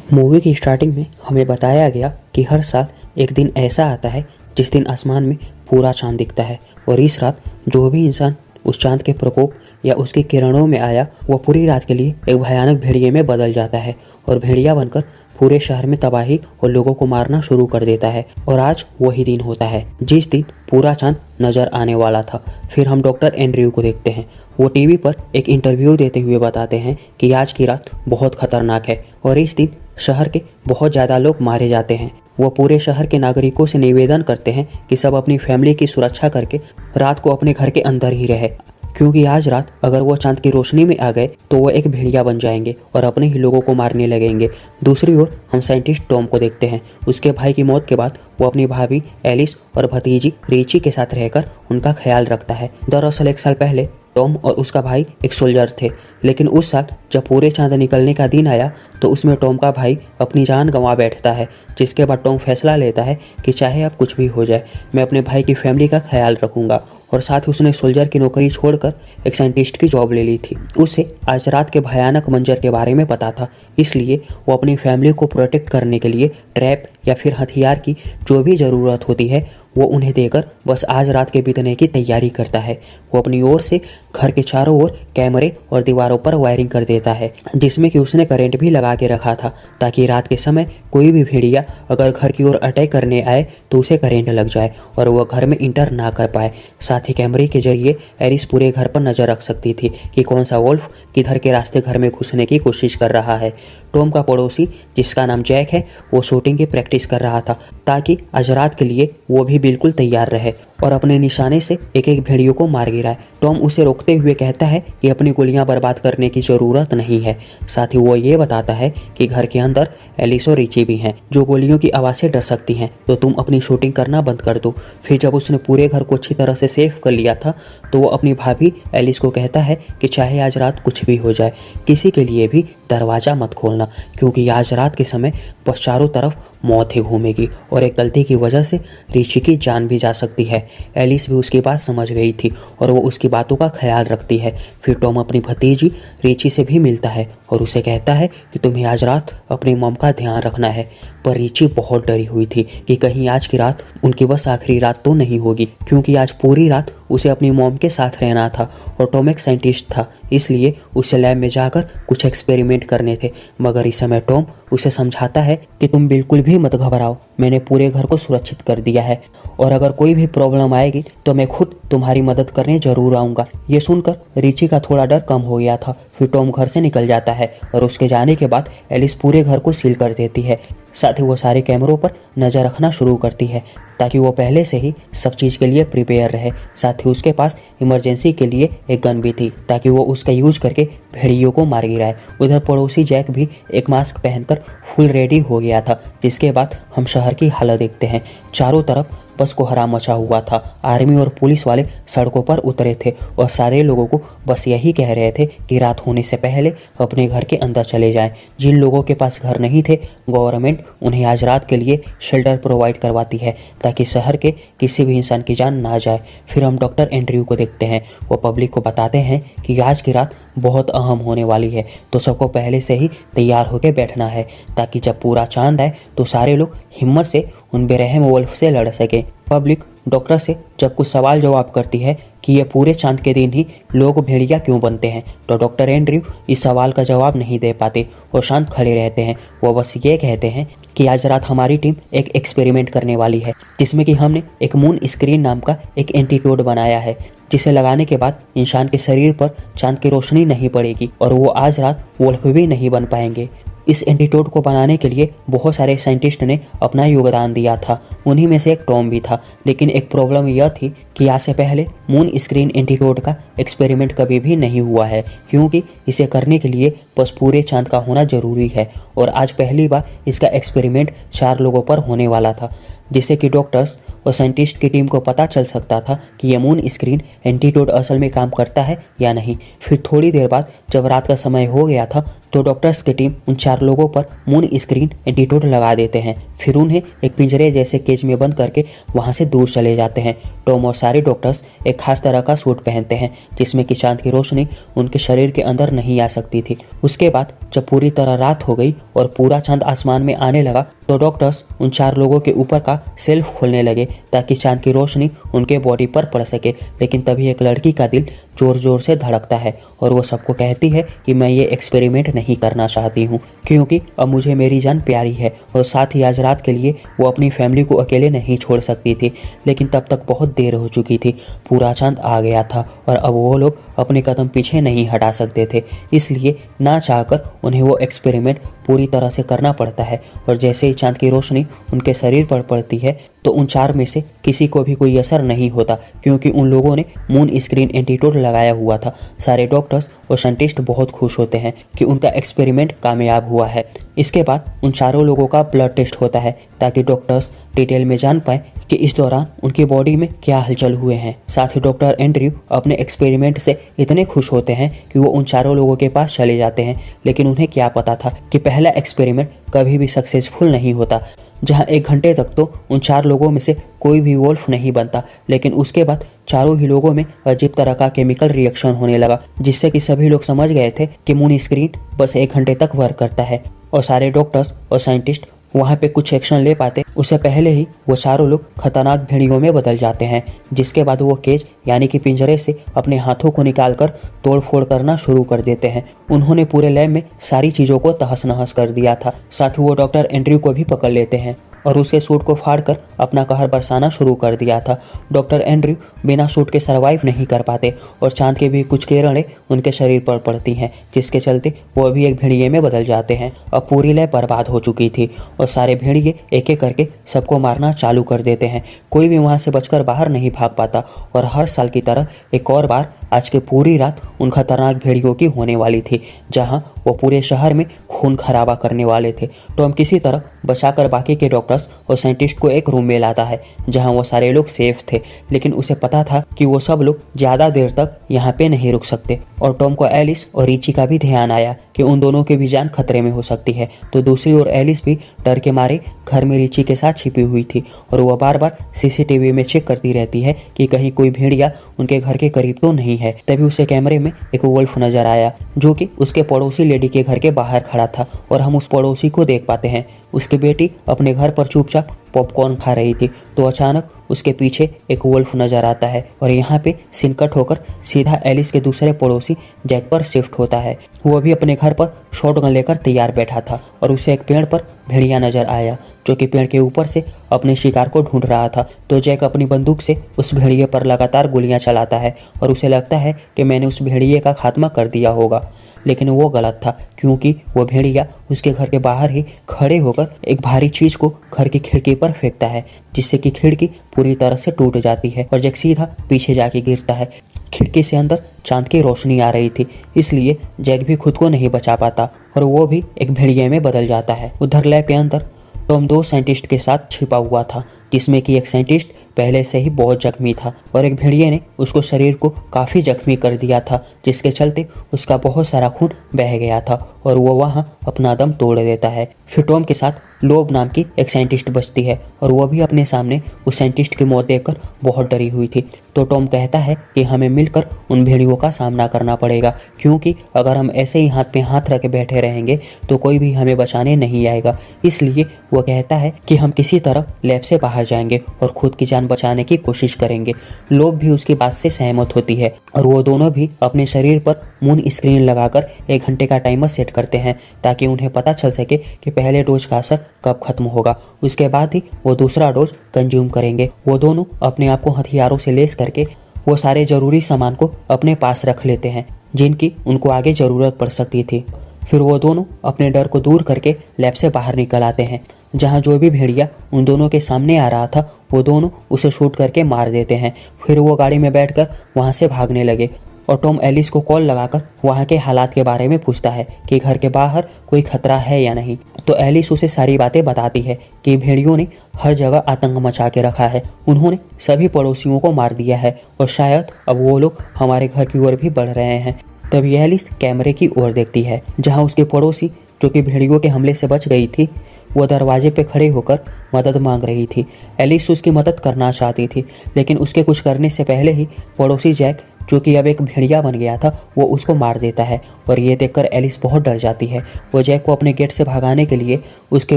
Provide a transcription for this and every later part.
Movie की starting में हमें बताया गया कि हर साल एक दिन ऐसा आता है जिस दिन आसमान में पूरा चांद दिखता है और इस रात जो भी इंसान उस चांद के प्रकोप या उसकी किरणों में आया वो पूरी रात के लिए एक भयानक भेड़िए में बदल जाता है और भेड़िया बनकर पूरे शहर में तबाही और लोगों को मारना शुरू कर देता है। और आज वही दिन होता है जिस दिन पूरा चांद नजर आने वाला था। फिर हम डॉक्टर एंड्रयू को देखते हैं। वो टीवी पर एक इंटरव्यू देते हुए बताते हैं कि आज की रात बहुत खतरनाक है और इस दिन शहर के बहुत ज़्यादा लोग मारे जाते हैं। वो पूरे शहर के नागरिकों से निवेदन करते हैं कि सब अपनी फैमिली की सुरक्षा करके रात को अपने घर के अंदर ही रहे, क्योंकि आज रात अगर वो चांद की रोशनी में आ गए तो वो एक भेड़िया बन जाएंगे और अपने ही लोगों को मारने लगेंगे। दूसरी ओर हम साइंटिस्ट टॉम को देखते हैं। उसके भाई की मौत के बाद वो अपनी भाभी एलिस और भतीजी रीची के साथ रहकर उनका ख्याल रखता है। दरअसल एक साल पहले टॉम और उसका भाई एक सोल्जर थे, लेकिन उस साल जब पूरे चांद निकलने का दिन आया तो उसमें टॉम का भाई अपनी जान गंवा बैठता है, जिसके बाद टॉम फैसला लेता है कि चाहे अब कुछ भी हो जाए मैं अपने भाई की फैमिली का ख्याल रखूंगा। और साथ ही उसने सोल्जर की नौकरी छोड़कर एक साइंटिस्ट की जॉब ले ली थी। उसे आज रात के भयानक मंजर के बारे में पता था, इसलिए वो अपनी फैमिली को प्रोटेक्ट करने के लिए ट्रैप या फिर हथियार की जो भी ज़रूरत होती है वो उन्हें देकर बस आज रात के बीतने की तैयारी करता है। वो अपनी ओर से घर के चारों ओर कैमरे और दीवारों पर वायरिंग कर देता है, जिसमें कि उसने करंट भी लगा के रखा था ताकि रात के समय कोई भी भेड़िया अगर घर की ओर अटैक करने आए तो उसे करंट लग जाए और वह घर में इंटर ना कर पाए। साथ ही कैमरे के जरिए एलिस पूरे घर पर नजर रख सकती थी कि कौन सा वोल्फ किधर के रास्ते घर में घुसने की कोशिश कर रहा है। टॉम का पड़ोसी जिसका नाम जैक है वो शूटिंग की प्रैक्टिस कर रहा था ताकि आज रात के लिए वो भी बिल्कुल तैयार रहे और अपने निशाने से एक एक भेड़ियों को मार गिराए। टॉम उसे रोकते हुए कहता है कि अपनी गोलियां बर्बाद करने की ज़रूरत नहीं है। साथ ही वो ये बताता है कि घर के अंदर एलिस और रिची भी हैं जो गोलियों की आवाज़ से डर सकती हैं, तो तुम अपनी शूटिंग करना बंद कर दो। फिर जब उसने पूरे घर को अच्छी तरह से सेफ कर लिया था तो वो अपनी भाभी एलिस को कहता है कि चाहे आज रात कुछ भी हो जाए किसी के लिए भी दरवाज़ा मत खोलना, क्योंकि आज रात के समय बस चारों तरफ मौत ही घूमेगी और एक गलती की वजह से रिची की जान भी जा सकती है। एलिस भी उसकी बात समझ गई थी और वो उसकी बातों का ख्याल रखती है। फिर टॉम अपनी भतीजी रिची से भी मिलता है और उसे कहता है कि तुम्हें आज रात अपनी मॉम का ध्यान रखना है। पर रिची बहुत डरी हुई थी कि कहीं आज की रात उनकी बस आखिरी रात तो नहीं होगी, क्योंकि आज पूरी रात उसे अपनी मॉम के साथ रहना था और टॉम एक साइंटिस्ट था, इसलिए उसे लैब में जाकर कुछ एक्सपेरिमेंट करने थे। मगर इस समय टॉम उसे समझाता है कि तुम बिल्कुल भी मत घबराओ, मैंने पूरे घर को सुरक्षित कर दिया है और अगर कोई भी प्रॉब्लम आएगी तो मैं खुद तुम्हारी मदद करने जरूर आऊँगा। ये सुनकर रिची का थोड़ा डर कम हो गया था। फिर टॉम घर से निकल जाता है और उसके जाने के बाद एलिस पूरे घर को सील कर देती है। साथ ही वो सारे कैमरों पर नज़र रखना शुरू करती है ताकि वो पहले से ही सब चीज़ के लिए प्रिपेयर रहे। साथ ही उसके पास इमरजेंसी के लिए एक गन भी थी ताकि वो उसका यूज करके भेड़ियों को मार गिराए। उधर पड़ोसी जैक भी एक मास्क पहनकर फुल रेडी हो गया था, जिसके बाद हम शहर की हालत देखते हैं। चारों तरफ बस कोहरा मचा हुआ था। आर्मी और पुलिस वाले सड़कों पर उतरे थे और सारे लोगों को बस यही कह रहे थे कि रात होने से पहले अपने घर के अंदर चले जाएं। जिन लोगों के पास घर नहीं थे, गवर्नमेंट उन्हें आज रात के लिए शेल्टर प्रोवाइड करवाती है ताकि शहर के किसी भी इंसान की जान ना जाए। फिर हम डॉक्टर एंड्रयू को देखते हैं। वो पब्लिक को बताते हैं कि आज की रात बहुत अहम होने वाली है, तो सबको पहले से ही तैयार होकर बैठना है ताकि जब पूरा चांद आए तो सारे लोग हिम्मत से उन बेरहम वुल्फ से लड़ सकें। पब्लिक डॉक्टर से जब कुछ सवाल जवाब करती है कि ये पूरे चांद के दिन ही लोग भेड़िया क्यों बनते हैं, तो डॉक्टर एंड्रयू इस सवाल का जवाब नहीं दे पाते। वो शांत खड़े रहते हैं। वो बस ये कहते हैं कि आज रात हमारी टीम एक एक्सपेरिमेंट करने वाली है, जिसमें कि हमने एक मून स्क्रीन नाम का एक एंटीट्यूड बनाया है, जिसे लगाने के बाद इंसान के शरीर पर चांद की रोशनी नहीं पड़ेगी और वो आज रात वुल्फ भी नहीं बन पाएंगे। इस एंटीट्यूड को बनाने के लिए बहुत सारे साइंटिस्ट ने अपना योगदान दिया था, उन्हीं में से एक टॉम भी था। लेकिन एक प्रॉब्लम यह थी कि आज से पहले मून स्क्रीन एंटीट्यूड का एक्सपेरिमेंट कभी भी नहीं हुआ है, क्योंकि इसे करने के लिए बस पूरे चांद का होना जरूरी है और आज पहली बार इसका एक्सपेरिमेंट 4 लोगों पर होने वाला था, जिससे कि डॉक्टर्स और साइंटिस्ट की टीम को पता चल सकता था कि यह मून स्क्रीन एंटीट्यूड असल में काम करता है या नहीं। फिर थोड़ी देर बाद जब रात का समय हो गया था तो डॉक्टर्स की टीम उन 4 लोगों पर मून स्क्रीन एंटीट्यूड लगा देते हैं। फिर उन्हें एक पिंजरे जैसे केज में बंद करके वहाँ से दूर चले जाते हैं। टॉम और सारे डॉक्टर्स एक खास तरह का सूट पहनते हैं जिसमें कि चांद की रोशनी उनके शरीर के अंदर नहीं आ सकती थी। उसके बाद जब पूरी तरह रात हो गई और पूरा चांद आसमान में आने लगा तो डॉक्टर्स उन 4 लोगों के ऊपर का सेल्फ खोलने लगे ताकि चांद की रोशनी उनके बॉडी पर पड़ सके। लेकिन तभी एक लड़की का दिल जोर जोर से धड़कता है और वो सबको कहती है कि मैं ये एक्सपेरिमेंट नहीं करना चाहती हूँ, क्योंकि अब मुझे मेरी जान प्यारी है और साथ ही आज रात के लिए वो अपनी फैमिली को अकेले नहीं छोड़ सकती थी। लेकिन तब तक बहुत देर हो चुकी थी, पूरा चांद आ गया था और अब वो लोग अपने कदम पीछे नहीं हटा सकते थे। इसलिए ना चाहकर उन्हें वो एक्सपेरिमेंट पूरी तरह से करना पड़ता है। और जैसे ही चांद की रोशनी उनके शरीर पर पड़ती है तो उन 4 में से किसी को भी कोई असर नहीं होता, क्योंकि उन लोगों ने मून स्क्रीन एंटीडोट लगाया हुआ था। सारे डॉक्टर्स और साइंटिस्ट बहुत खुश होते हैं कि उनका एक्सपेरिमेंट कामयाब हुआ है। इसके बाद उन चारों लोगों का ब्लड टेस्ट होता है ताकि डॉक्टर्स डिटेल में जान पाए कि इस दौरान उनकी बॉडी में क्या हलचल हुए हैं। साथ ही डॉक्टर एंड्रयू अपने एक्सपेरिमेंट से इतने खुश होते हैं कि वो उन चारों लोगों के पास चले जाते हैं। लेकिन उन्हें क्या पता था कि पहला एक्सपेरिमेंट कभी भी सक्सेसफुल नहीं होता। जहां 1 घंटे तक तो उन 4 लोगों में से कोई भी वोल्फ नहीं बनता, लेकिन उसके बाद चारों ही लोगों में अजीब तरह का केमिकल रिएक्शन होने लगा, जिससे कि सभी लोग समझ गए थे कि मून स्क्रीन बस 1 घंटे तक वर्क करता है। और सारे डॉक्टर्स और साइंटिस्ट वहाँ पे कुछ एक्शन ले पाते उससे पहले ही वो चारों लोग खतरनाक भेड़ियों में बदल जाते हैं, जिसके बाद वो केज यानी कि पिंजरे से अपने हाथों को निकालकर तोड़ फोड़ करना शुरू कर देते हैं। उन्होंने पूरे लैब में सारी चीज़ों को तहस नहस कर दिया था। साथ ही वो डॉक्टर एंड्रयू को भी पकड़ लेते हैं और उसके सूट को फाड़कर अपना कहर बरसाना शुरू कर दिया था। डॉक्टर एंड्रयू बिना सूट के सरवाइव नहीं कर पाते और चांद के भी कुछ किरणें उनके शरीर पर पड़ती हैं, जिसके चलते वो भी एक भेड़िए में बदल जाते हैं। अब पूरी लैब बर्बाद हो चुकी थी और सारे भेड़िए एक एक करके सबको मारना चालू कर देते हैं। कोई भी वहाँ से बचकर बाहर नहीं भाग पाता और हर साल की तरह एक और बार आज की पूरी रात उन खतरनाक भेड़ियों की होने वाली थी, जहां वो पूरे शहर में खून खराबा करने वाले थे। टॉम किसी तरह बचाकर बाकी के डॉक्टर्स और साइंटिस्ट को एक रूम में लाता है जहां वो सारे लोग सेफ थे, लेकिन उसे पता था कि वो सब लोग ज़्यादा देर तक यहाँ पे नहीं रुक सकते। और टॉम को एलिस और रिची का भी ध्यान आया कि उन दोनों की भी जान खतरे में हो सकती है। तो दूसरी ओर एलिस भी डर के मारे घर में रिची के साथ छिपी हुई थी और वह बार बार सीसीटीवी में चेक करती रहती है कि कहीं कोई भेड़िया उनके घर के करीब तो नहीं है। तभी उसे कैमरे में एक वुल्फ नजर आया जो कि उसके पड़ोसी लेडी के घर के बाहर खड़ा था और हम उस पड़ोसी को देख पाते हैं। उसकी बेटी अपने घर पर चुपचाप पॉपकॉर्न खा रही थी, तो अचानक उसके पीछे एक वुल्फ नजर आता है और यहाँ पे सीन कट होकर सीधा एलिस के दूसरे पड़ोसी जैक पर शिफ्ट होता है। वो भी अपने घर पर शॉटगन लेकर तैयार बैठा था और उसे एक पेड़ पर भेड़िया नजर आया जो कि पेड़ के ऊपर से अपने शिकार को ढूंढ रहा था। तो जैक अपनी बंदूक से उस भेड़िए पर लगातार गोलियां चलाता है और उसे लगता है कि मैंने उस भेड़िए का खात्मा कर दिया होगा, लेकिन वो गलत था, क्योंकि वो भेड़िया उसके घर के बाहर ही खड़े होकर एक भारी चीज को घर की खिड़की पर फेंकता है, जिससे कि खिड़की पूरी तरह से टूट जाती है और जैक सीधा पीछे जाके गिरता है। खिड़की से अंदर चांद की रोशनी आ रही थी, इसलिए जैक भी खुद को नहीं बचा पाता और वो भी एक भेड़िए में बदल जाता है। उधर लैब के अंदर टॉम 2 साइंटिस्ट के साथ छिपा हुआ था, जिसमें कि एक साइंटिस्ट पहले से ही बहुत जख्मी था और एक भेड़िए ने उसको शरीर को काफ़ी जख्मी कर दिया था, जिसके चलते उसका बहुत सारा खून बह गया था और वो वहाँ अपना दम तोड़ देता है। फिर टॉम के साथ लोब नाम की एक साइंटिस्ट बचती है और वह भी अपने सामने उस साइंटिस्ट की मौत देखकर बहुत डरी हुई थी। तो टॉम कहता है कि हमें मिलकर उन भेड़ियों का सामना करना पड़ेगा, क्योंकि अगर हम ऐसे ही हाथ पे हाथ रख के बैठे रहेंगे तो कोई भी हमें बचाने नहीं आएगा। इसलिए वो कहता है कि हम किसी तरह लैब से बाहर जाएंगे और खुद की जान बचाने की कोशिश करेंगे। लोग भी उसकी बात से सहमत होती है और वो दोनों भी अपने शरीर पर मून स्क्रीन लगाकर 1 घंटे का टाइमर सेट करते हैं ताकि उन्हें पता चल सके कि पहले डोज का असर कब खत्म होगा। उसके बाद ही वो दूसरा डोज कंज्यूम करेंगे। वो दोनों अपने आप को हथियारों से लेस करके वो सारे जरूरी सामान को अपने पास रख लेते हैं जिनकी उनको आगे ज़रूरत पड़ सकती थी। फिर वो दोनों अपने डर को दूर करके लैब से बाहर निकल आते हैं, जहाँ जो भी भेड़िया उन दोनों के सामने आ रहा था वो दोनों उसे शूट करके मार देते हैं। फिर वो गाड़ी में बैठकर वहाँ से भागने लगे और टॉम एलिस को कॉल लगाकर वहाँ के हालात के बारे में पूछता है कि घर के बाहर कोई खतरा है या नहीं। तो एलिस उसे सारी बातें बताती है कि भेड़ियों ने हर जगह आतंक मचा के रखा है, उन्होंने सभी पड़ोसियों को मार दिया है और शायद अब वो लोग हमारे घर की ओर भी बढ़ रहे हैं। तभी एलिस कैमरे की ओर देखती है जहाँ उसके पड़ोसी जो कि भेड़ियों के हमले से बच गई थी वो दरवाजे पे खड़े होकर मदद मांग रही थी। एलिस उसकी मदद करना चाहती थी, लेकिन उसके कुछ करने से पहले ही पड़ोसी जैक, जो कि अब एक भेड़िया बन गया था, वो उसको मार देता है। और ये देखकर एलिस बहुत डर जाती है। वो जैक को अपने गेट से भगाने के लिए उसके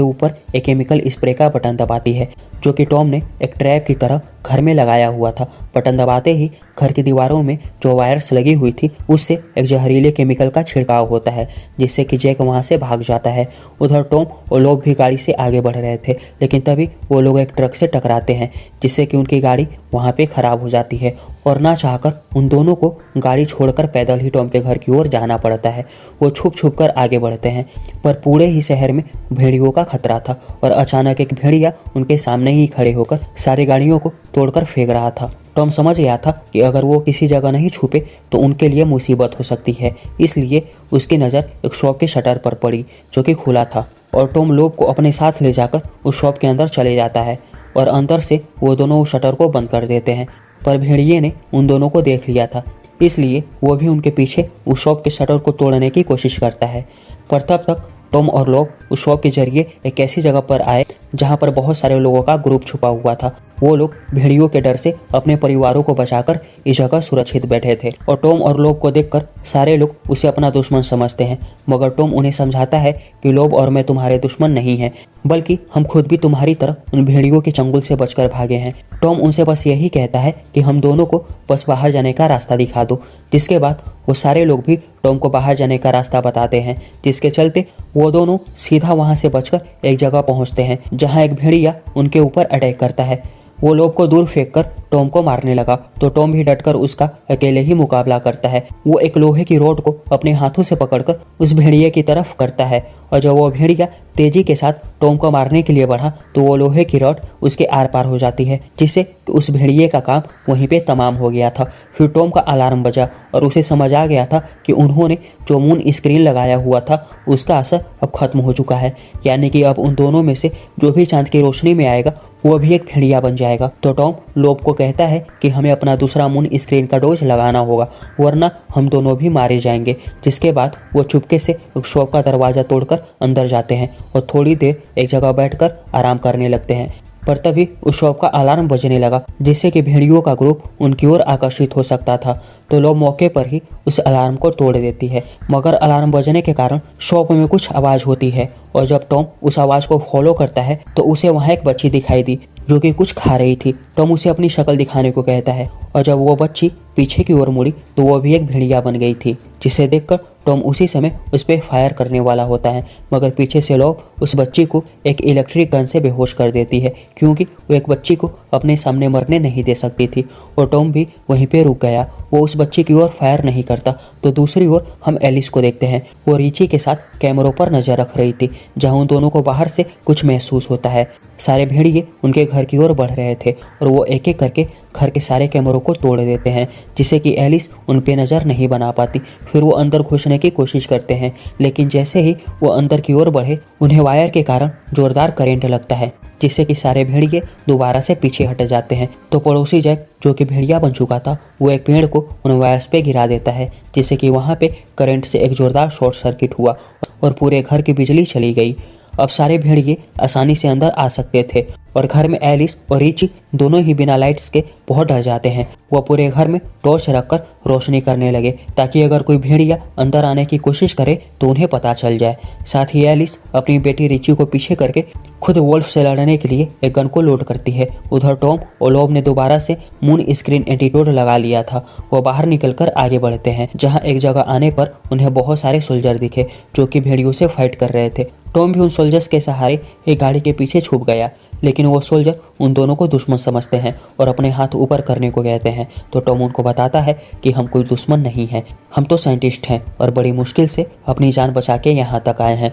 ऊपर एक केमिकल स्प्रे का बटन दबाती है, जो कि टॉम ने एक ट्रैप की तरह घर में लगाया हुआ था। बटन दबाते ही घर की दीवारों में जो वायर्स लगी हुई थी उससे एक जहरीले केमिकल का छिड़काव होता है, जिससे कि जैक वहां से भाग जाता है। उधर टॉम और लोग भी गाड़ी से आगे बढ़ रहे थे, लेकिन तभी वो लोग एक ट्रक से टकराते हैं, जिससे कि उनकी गाड़ी वहां पे खराब हो जाती है और ना चाहकर उन दोनों को गाड़ी छोड़कर पैदल ही टॉम के घर की ओर जाना पड़ता है। वो छुप छुप कर आगे बढ़ते हैं, पर पूरे ही शहर में भेड़ियों का खतरा था और अचानक एक भेड़िया उनके सामने ही खड़े होकर सारी गाड़ियों को तोड़कर फेंक रहा था। टॉम समझ गया था कि अगर वो किसी जगह नहीं छुपे तो उनके लिए मुसीबत हो सकती है, इसलिए उसकी नज़र एक शॉप के शटर पर पड़ी, जो कि खुला था। और टॉम लोग को अपने साथ ले जाकर उस शॉप के अंदर चले जाता है और अंदर से वो दोनों उस शटर को बंद कर देते हैं। पर भेड़िए ने उन दोनों को देख लिया था, इसलिए वो भी उनके पीछे उस शॉप के शटर को तोड़ने की कोशिश करता है। पर तब तक टॉम और लोग उस शॉप के जरिए एक ऐसी जगह पर आए जहां पर बहुत सारे लोगों का ग्रुप छुपा हुआ था। वो लोग भेड़ियों के डर से अपने परिवारों को बचाकर इस जगह सुरक्षित बैठे थे और टॉम और लोग को देखकर सारे लोग उसे अपना दुश्मन समझते हैं। मगर टॉम उन्हें समझाता है कि लोग और मैं तुम्हारे दुश्मन नहीं हैं, बल्कि हम खुद भी तुम्हारी तरह उन भेड़ियों के चंगुल से बचकर भागे हैं। टॉम उनसे बस यही कहता है कि हम दोनों को बस बाहर जाने का रास्ता दिखा दो, जिसके बाद वो सारे लोग भी टॉम को बाहर जाने का रास्ता बताते हैं, जिसके चलते वो दोनों सीधा वहां से बचकर एक जगह पहुंचते हैं जहां एक भेड़िया उनके ऊपर अटैक करता है। वो लोग को दूर फेंककर टॉम को मारने लगा, तो टॉम भी डटकर उसका अकेले ही मुकाबला करता है। वो एक लोहे की रॉड को अपने हाथों से पकड़कर उस भेड़िए की तरफ करता है और जब वो भेड़िया तेजी के साथ टॉम को मारने के लिए बढ़ा तो वो लोहे की रॉड उसके आर पार हो जाती है, जिससे उस भेड़िए का काम वहीं पे तमाम हो गया था। फिर टॉम का अलार्म बजा और उसे समझ आ गया था कि उन्होंने जो मून स्क्रीन लगाया हुआ था उसका असर अब खत्म हो चुका है, यानी कि अब उन दोनों में से जो भी चांद की रोशनी में आएगा वो भी एक भेड़िया बन जाएगा। तो टॉम लोब को कहता है कि हमें अपना दूसरा मून स्क्रीन का डोज लगाना होगा, वरना हम दोनों भी मारे जाएंगे। जिसके बाद वो चुपके से एक शॉप का दरवाज़ा तोड़कर अंदर जाते हैं और थोड़ी देर एक जगह बैठकर आराम करने लगते हैं। पर तभी उस शॉप का अलार्म बजने लगा, जिससे कि भेड़ियों का ग्रुप उनकी ओर आकर्षित हो सकता था। तो लोग मौके पर ही उस अलार्म को तोड़ देती है, मगर अलार्म बजने के कारण शॉप में कुछ आवाज़ होती है और जब टॉम उस आवाज़ को फॉलो करता है तो उसे वहाँ एक बच्ची दिखाई दी जो कि कुछ खा रही थी। टॉम उसे अपनी शक्ल दिखाने को कहता है और जब वो बच्ची पीछे की ओर मुड़ी तो वो भी एक भेड़िया बन गई थी, जिसे देखकर टॉम उसी समय उस पर फायर करने वाला होता है, मगर पीछे से लोग उस बच्ची को एक इलेक्ट्रिक गन से बेहोश कर देती है, क्योंकि वो एक बच्ची को अपने सामने मरने नहीं दे सकती थी। और टॉम भी वहीं पे रुक गया, वो उस बच्ची की ओर फायर नहीं करता। तो दूसरी ओर हम एलिस को देखते हैं, वो रिची के साथ कैमरों पर नजर रख रही थी, जहां उन दोनों को बाहर से कुछ महसूस होता है। सारे भेड़िए उनके घर की ओर बढ़ रहे थे और वो एक एक करके घर के सारे कैमरों को तोड़ देते हैं, जिससे कि एलिस उन पे नज़र नहीं बना पाती। फिर वो अंदर घुसने की कोशिश करते हैं, लेकिन जैसे ही वो अंदर की ओर बढ़े उन्हें वायर के कारण जोरदार करंट लगता है, जिससे कि सारे भेड़िए दोबारा से पीछे हट जाते हैं। तो पड़ोसी जैक, जो कि भेड़िया बन चुका था, वो एक पेड़ को उन वायर्स पे गिरा देता है, जिससे कि वहाँ पे करंट से एक जोरदार शॉर्ट सर्किट हुआ और पूरे घर की बिजली चली गई। अब सारे भेड़िए आसानी से अंदर आ सकते थे और घर में एलिस और रिची दोनों ही बिना लाइट्स के बहुत डर जाते हैं। वह पूरे घर में टॉर्च रखकर रोशनी करने लगे, ताकि अगर कोई भेड़िया अंदर आने की कोशिश करे तो उन्हें पता चल जाए। साथ ही एलिस अपनी बेटी रिची को पीछे करके खुद वोल्फ से लड़ने के लिए एक गन को लोड करती है। उधर टॉम और लोब ने दोबारा से मून स्क्रीन एंटीडोट लगा लिया था। वो बाहर निकलकर आगे बढ़ते हैं, जहाँ एक जगह आने पर उन्हें बहुत सारे सोल्जर दिखे जो कि भेड़ियों से फाइट कर रहे थे। टॉम भी उन सोल्जर्स के सहारे एक गाड़ी के पीछे छुप गया, लेकिन वो सोल्जर उन दोनों को दुश्मन समझते हैं और अपने हाथ ऊपर करने को कहते हैं। तो टॉम उनको बताता है कि हम कोई दुश्मन नहीं हैं, हम तो साइंटिस्ट हैं और बड़ी मुश्किल से अपनी जान बचा के यहाँ तक आए हैं।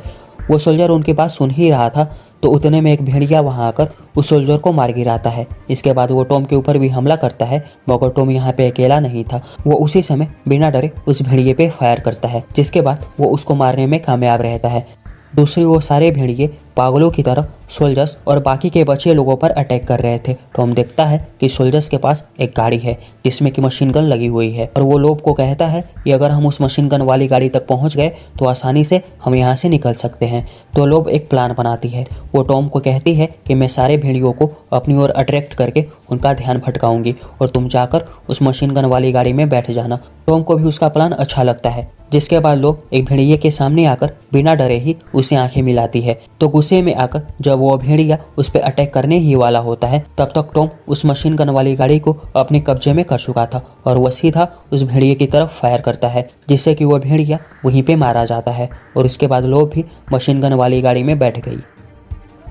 वो सोल्जर उनकी बात सुन ही रहा था तो उतने में एक भेड़िया वहाँ आकर उस सोल्जर को मार गिराता है। इसके बाद वो टॉम के ऊपर भी हमला करता है, मगर टॉम यहाँ पे अकेला नहीं था। वो उसी समय बिना डरे उस भेड़िए पे फायर करता है, जिसके बाद वो उसको मारने में कामयाब रहता है। दूसरी ओर सारे भेड़िए पागलों की तरह सोल्जर्स और बाकी के बचे लोगों पर अटैक कर रहे थे। टॉम देखता है कि सोल्जर्स के पास एक गाड़ी है जिसमें कि मशीन गन लगी हुई है और वो लोग को कहता है कि अगर हम उस मशीन गन वाली गाड़ी तक पहुंच गए तो आसानी से हम यहाँ से निकल सकते हैं। तो लोग एक प्लान बनाती है। वो टॉम को कहती है कि मैं सारे भेड़ियों को अपनी ओर अट्रैक्ट करके उनका ध्यान भटकाऊंगी और तुम जाकर उस मशीन गन वाली गाड़ी में बैठ जाना। टॉम को भी उसका प्लान अच्छा लगता है। जिसके बाद लोग एक भेड़िए के सामने आकर बिना डरे ही उसे आंखें मिलाती है। तो गुस्से में आकर जब वो भेड़िया उस पर अटैक करने ही वाला होता है तब तक टॉम उस मशीन गन वाली गाड़ी को अपने कब्जे में कर चुका था और वह सीधा उस भेड़िए की तरफ फायर करता है जिससे कि वह भेड़िया वहीं पे मारा जाता है और उसके बाद लोग भी मशीन गन वाली गाड़ी में बैठ गई।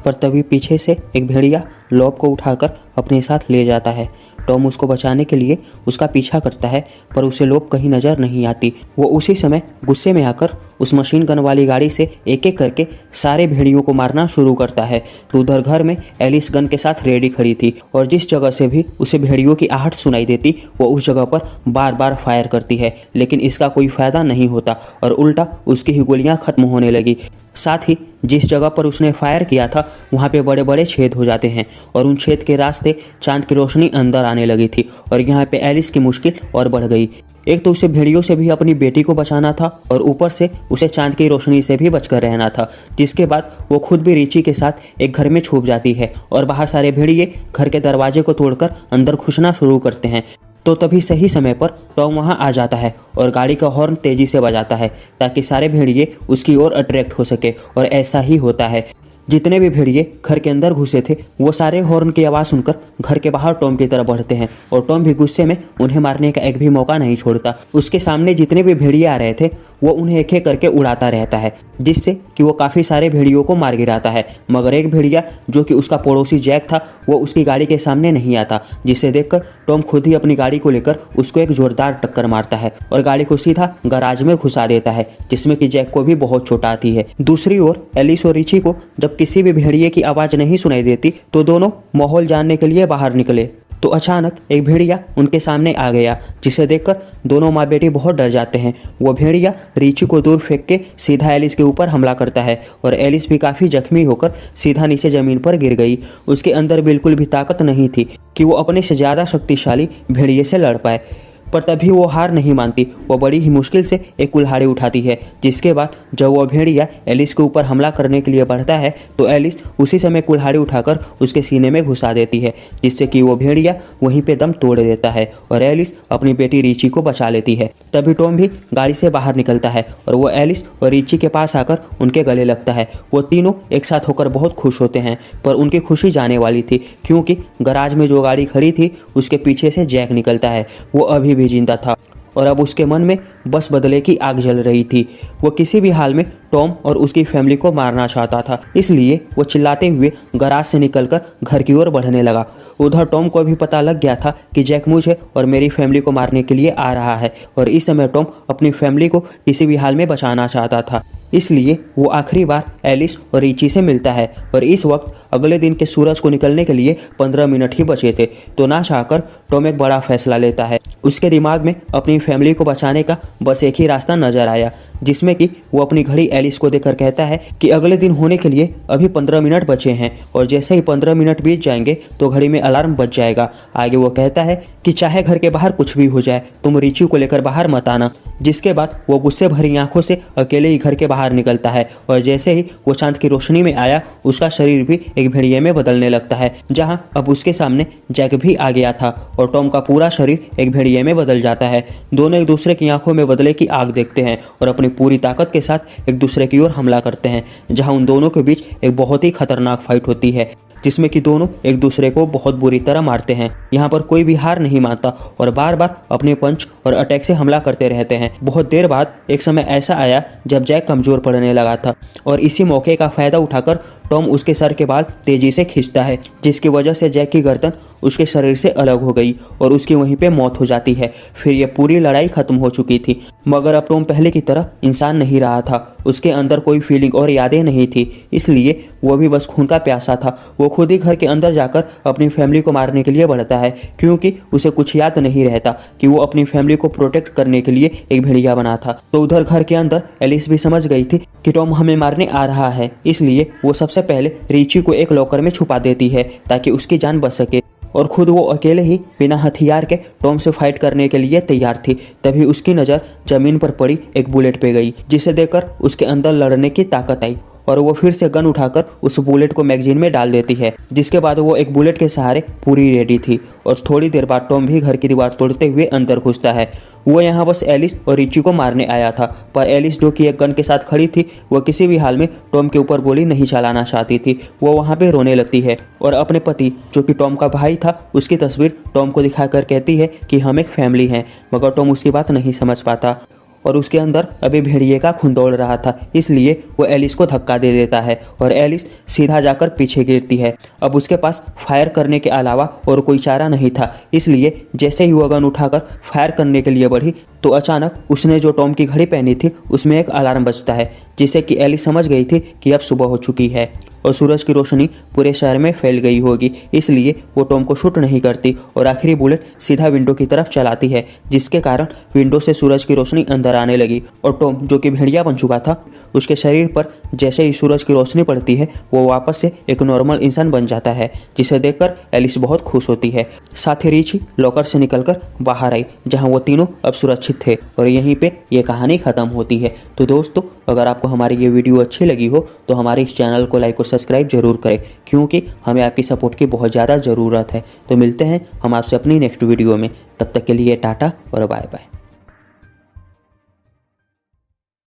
पर तभी पीछे से एक भेड़िया लॉब को उठाकर अपने साथ ले जाता है। टॉम उसको बचाने के लिए उसका पीछा करता है पर उसे लोब कहीं नजर नहीं आती। वो उसी समय गुस्से में आकर उस मशीन गन वाली गाड़ी से एक एक करके सारे भेड़ियों को मारना शुरू करता है। तो उधर घर में एलिस गन के साथ रेडी खड़ी थी और जिस जगह से भी उसे भेड़ियों की आहट सुनाई देती वो उस जगह पर बार बार फायर करती है, लेकिन इसका कोई फायदा नहीं होता और उल्टा उसकी ही गोलियां खत्म होने लगी। साथ ही जिस जगह पर उसने फायर किया था वहाँ पे बड़े बड़े छेद हो जाते हैं और उन छेद के रास्ते चांद की रोशनी अंदर आने लगी थी और यहाँ पे एलिस की मुश्किल और बढ़ गई। एक तो उसे भेड़ियों से भी अपनी बेटी को बचाना था और ऊपर से उसे चांद की रोशनी से भी बचकर रहना था, जिसके बाद वो खुद भी रिची के साथ एक घर में छुप जाती है और बाहर सारे भेड़िए घर के दरवाजे को तोड़कर अंदर घुसना शुरू करते हैं। तो तभी सही समय पर टॉम वहां आ जाता है और गाड़ी का हॉर्न तेजी से बजाता है ताकि सारे भेड़िए उसकी ओर अट्रैक्ट हो सके और ऐसा ही होता है। जितने भी भेड़िए घर के अंदर घुसे थे वो सारे हॉर्न की आवाज़ सुनकर घर के बाहर टॉम की तरफ बढ़ते हैं और टॉम भी गुस्से में उन्हें मारने का एक भी मौका नहीं छोड़ता। उसके सामने जितने भी भेड़िए आ रहे थे वो उन्हें एक एक करके उड़ाता रहता है जिससे कि वो काफ़ी सारे भेड़ियों को मार गिराता है। मगर एक भेड़िया जो कि उसका पड़ोसी जैक था वो उसकी गाड़ी के सामने नहीं आता, जिसे देखकर टॉम खुद ही अपनी गाड़ी को लेकर उसको एक जोरदार टक्कर मारता है और गाड़ी को सीधा गराज में घुसा देता है जिसमें कि जैक को भी बहुत चोट आती है। दूसरी ओर एलिस और रिची को जब किसी भी भेड़िए की आवाज़ नहीं सुनाई देती तो दोनों माहौल जानने के लिए बाहर निकले तो अचानक एक भेड़िया उनके सामने आ गया जिसे देखकर दोनों माँ बेटी बहुत डर जाते हैं। वो भेड़िया रिची को दूर फेंक के सीधा एलिस के ऊपर हमला करता है और एलिस भी काफ़ी जख्मी होकर सीधा नीचे ज़मीन पर गिर गई। उसके अंदर बिल्कुल भी ताकत नहीं थी कि वो अपने से ज़्यादा शक्तिशाली भेड़िए से लड़ पाए। पर तभी वो हार नहीं मानती। वो बड़ी ही मुश्किल से एक कुल्हाड़ी उठाती है, जिसके बाद जब वो भेड़िया एलिस के ऊपर हमला करने के लिए बढ़ता है तो एलिस उसी समय कुल्हाड़ी उठाकर उसके सीने में घुसा देती है, जिससे कि वो भेड़िया वहीं पे दम तोड़ देता है और एलिस अपनी बेटी रिची को बचा लेती है। तभी टॉम भी गाड़ी से बाहर निकलता है और वो एलिस और रिची के पास आकर उनके गले लगता है। वो तीनों एक साथ होकर बहुत खुश होते हैं, पर उनकी खुशी जाने वाली थी क्योंकि गराज में जो गाड़ी खड़ी थी उसके पीछे से जैक निकलता है। वो अभी भी जिंदा था और अब उसके मन में बस बदले की आग जल रही थी। वो किसी भी हाल में टॉम और उसकी फैमिली को मारना चाहता था, इसलिए वो चिल्लाते हुए गराज से निकलकर घर की ओर बढ़ने लगा। उधर टॉम को भी पता लग गया था कि जैक मुझे और मेरी फैमिली को मारने के लिए आ रहा है और इस समय टॉम अपनी फैमिली को किसी भी हाल में बचाना चाहता था। इसलिए वो आखिरी बार एलिस और रिची से मिलता है और इस वक्त अगले दिन के सूरज को निकलने के लिए 15 मिनट ही बचे थे। तो ना चाहकर टॉम एक बड़ा फैसला लेता है। उसके दिमाग में अपनी फैमिली को बचाने का बस एक ही रास्ता नजर आया, जिसमें कि वो अपनी घड़ी एलिस को देकर कहता है कि अगले दिन होने के लिए अभी 15 मिनट बचे हैं और जैसे ही 15 मिनट बीत जाएंगे तो घड़ी में अलार्म बज जाएगा। आगे वो कहता है कि चाहे घर के बाहर कुछ भी हो जाए तुम रिची को लेकर बाहर मत आना। जिसके बाद वो गुस्से भरी आंखों से अकेले ही घर के बाहर निकलता है और जैसे ही वो चांद की रोशनी में आया उसका शरीर भी एक भेड़िए में बदलने लगता है, जहां अब उसके सामने जैक भी आ गया था और टॉम का पूरा शरीर एक भेड़िए में बदल जाता है। दोनों एक दूसरे की आंखों में बदले की आग देखते हैं और अपनी पूरी ताकत के साथ एक दूसरे की ओर हमला करते हैं, जहां उन दोनों के बीच एक बहुत ही खतरनाक फाइट होती है जिसमें कि दोनों एक दूसरे को बहुत बुरी तरह मारते हैं। यहाँ पर कोई भी हार नहीं मानता और बार बार अपने पंच और अटैक से हमला करते रहते हैं। बहुत देर बाद एक समय ऐसा आया जब जैक कमजोर पड़ने लगा था और इसी मौके का फायदा उठाकर टॉम उसके सर के बाल तेजी से खींचता है, जिसकी वजह से जैक की गर्दन उसके शरीर से अलग हो गई और उसकी वहीं पे मौत हो जाती है। फिर यह पूरी लड़ाई खत्म हो चुकी थी, मगर अब टॉम पहले की तरह इंसान नहीं रहा था। उसके अंदर कोई फीलिंग और यादें नहीं थी, इसलिए वो भी बस खून का प्यासा था। वो खुद ही घर के अंदर जाकर अपनी फैमिली को मारने के लिए बढ़ता है क्योंकि उसे कुछ याद नहीं रहता कि वो अपनी फैमिली को प्रोटेक्ट करने के लिए एक भेड़िया बना था। तो उधर घर के अंदर एलिस भी समझ गई थी कि टॉम हमें मारने आ रहा है, इसलिए वो सबसे सबसे पहले रिची को एक लॉकर में छुपा देती है ताकि उसकी जान बच सके और खुद वो अकेले ही बिना हथियार के टॉम से फाइट करने के लिए तैयार थी। तभी उसकी नज़र जमीन पर पड़ी एक बुलेट पे गई, जिसे देखकर उसके अंदर लड़ने की ताकत आई और वो फिर से गन उठाकर उस बुलेट को मैगजीन में डाल देती है। जिसके बाद वो एक बुलेट के सहारे पूरी रेडी थी और थोड़ी देर बाद टॉम भी घर की दीवार तोड़ते हुए अंदर घुसता है। वो यहाँ बस एलिस और रिची को मारने आया था, पर एलिस जो कि एक गन के साथ खड़ी थी, वो किसी भी हाल में टॉम के ऊपर गोली नहीं चलाना चाहती थी। वो वहाँ पे रोने लगती है और अपने पति जो कि टॉम का भाई था उसकी तस्वीर टॉम को दिखाकर कहती है कि हम एक फैमिली हैं, मगर टॉम उसकी बात नहीं समझ पाता और उसके अंदर अभी भेड़िए का खून दौड़ रहा था, इसलिए वो एलिस को धक्का दे देता है और एलिस सीधा जाकर पीछे गिरती है। अब उसके पास फायर करने के अलावा और कोई चारा नहीं था, इसलिए जैसे ही वो गन उठाकर फायर करने के लिए बढ़ी तो अचानक उसने जो टॉम की घड़ी पहनी थी उसमें एक अलार्म बजता है, जिससे कि एलिस समझ गई थी कि अब सुबह हो चुकी है और सूरज की रोशनी पूरे शहर में फैल गई होगी, इसलिए वो टॉम को शूट नहीं करती और आखिरी बुलेट सीधा विंडो की तरफ चलाती है, जिसके कारण विंडो से सूरज की रोशनी अंदर आने लगी और टॉम जो कि भेड़िया बन चुका था उसके शरीर पर जैसे ही सूरज की रोशनी पड़ती है वो वापस से एक नॉर्मल इंसान बन जाता है, जिसे देखकर एलिस बहुत खुश होती है। साथ ही रिची लॉकर से निकलकर बाहर आई, जहाँ वो तीनों अब सुरक्षित थे और यहीं पे ये कहानी खत्म होती है। तो दोस्तों, अगर आपको हमारी ये वीडियो अच्छी लगी हो तो हमारे इस चैनल को लाइक और सब्सक्राइब जरूर करें, क्योंकि हमें आपकी सपोर्ट की बहुत ज़्यादा ज़रूरत है। तो मिलते हैं हम आपसे अपनी नेक्स्ट वीडियो में, तब तक के लिए टाटा और बाय बाय।